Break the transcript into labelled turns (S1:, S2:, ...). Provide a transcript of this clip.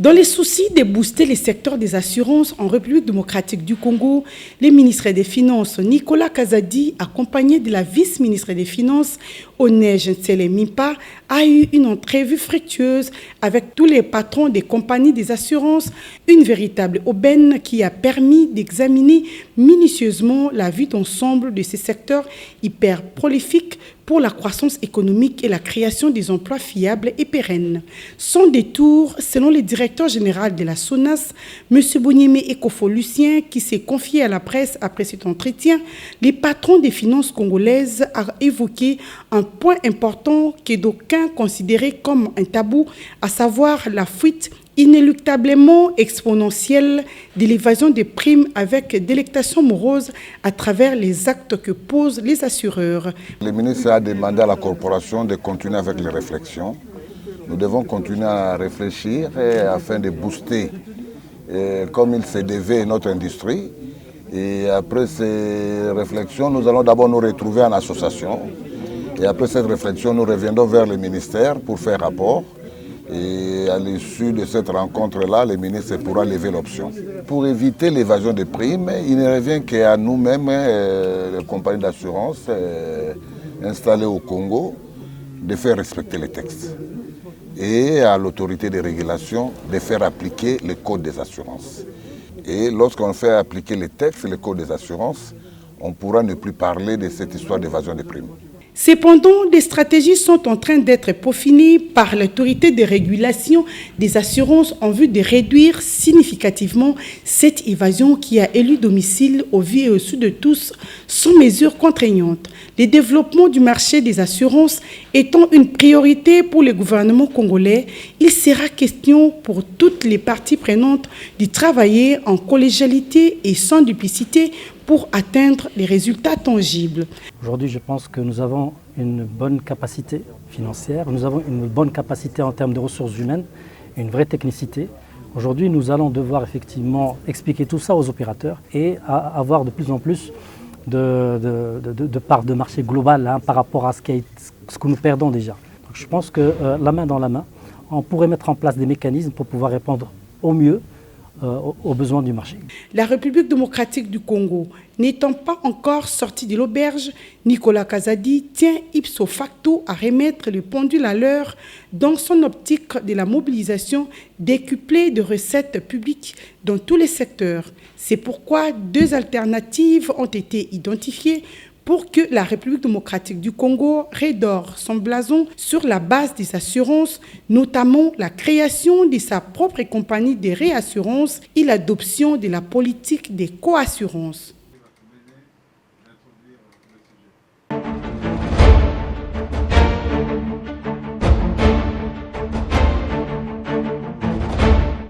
S1: Dans les soucis de booster les secteurs des assurances en République démocratique du Congo, le ministre des Finances Nicolas Kazadi, accompagné de la vice-ministre des Finances Onej Ntsele-Mimpa, a eu une entrevue fructueuse avec tous les patrons des compagnies des assurances, une véritable aubaine qui a permis d'examiner minutieusement la vue d'ensemble de ces secteurs hyper prolifiques pour la croissance économique et la création des emplois fiables et pérennes. Sans détour, selon le directeur général de la SONAS, M. Bonyeme Ekofo-Lucien, qui s'est confié à la presse après cet entretien, les patrons des finances congolaises ont évoqué un point important que d'aucuns considéraient comme un tabou, à savoir la fuite inéluctablement exponentielle de l'évasion des primes avec délectation morose à travers les actes que posent les assureurs.
S2: Le ministre a demandé à la corporation de continuer avec les réflexions. Nous devons continuer à réfléchir afin de booster, comme il se devait, notre industrie. Et après ces réflexions, nous allons d'abord nous retrouver en association. Et après cette réflexion, nous reviendrons vers le ministère pour faire rapport. Et à l'issue de cette rencontre-là, le ministre pourra lever l'option. Pour éviter l'évasion des primes, il ne revient qu'à nous-mêmes, les compagnies d'assurance installées au Congo, de faire respecter les textes. Et à l'autorité de régulation de faire appliquer le code des assurances. Et lorsqu'on fait appliquer les textes et le code des assurances, on pourra ne plus parler de cette histoire d'évasion des primes.
S1: Cependant, des stratégies sont en train d'être peaufinées par l'autorité de régulation des assurances en vue de réduire significativement cette évasion qui a élu domicile au vu et au su de tous sans mesures contraignantes. Le développement du marché des assurances étant une priorité pour le gouvernement congolais, il sera question pour toutes les parties prenantes de travailler en collégialité et sans duplicité pour atteindre les résultats tangibles.
S3: Aujourd'hui, je pense que nous avons une bonne capacité financière, nous avons une bonne capacité en termes de ressources humaines, une vraie technicité. Aujourd'hui, nous allons devoir effectivement expliquer tout ça aux opérateurs et avoir de plus en plus de part de marché globale par rapport à ce que nous perdons déjà. Donc, je pense que la main dans la main, on pourrait mettre en place des mécanismes pour pouvoir répondre au mieux aux besoins du marché.
S1: La République démocratique du Congo n'étant pas encore sortie de l'auberge, Nicolas Kazadi tient ipso facto à remettre le pendule à l'heure dans son optique de la mobilisation décuplée de recettes publiques dans tous les secteurs. C'est pourquoi deux alternatives ont été identifiées pour que la République démocratique du Congo redore son blason sur la base des assurances, notamment la création de sa propre compagnie de réassurance et l'adoption de la politique des coassurances.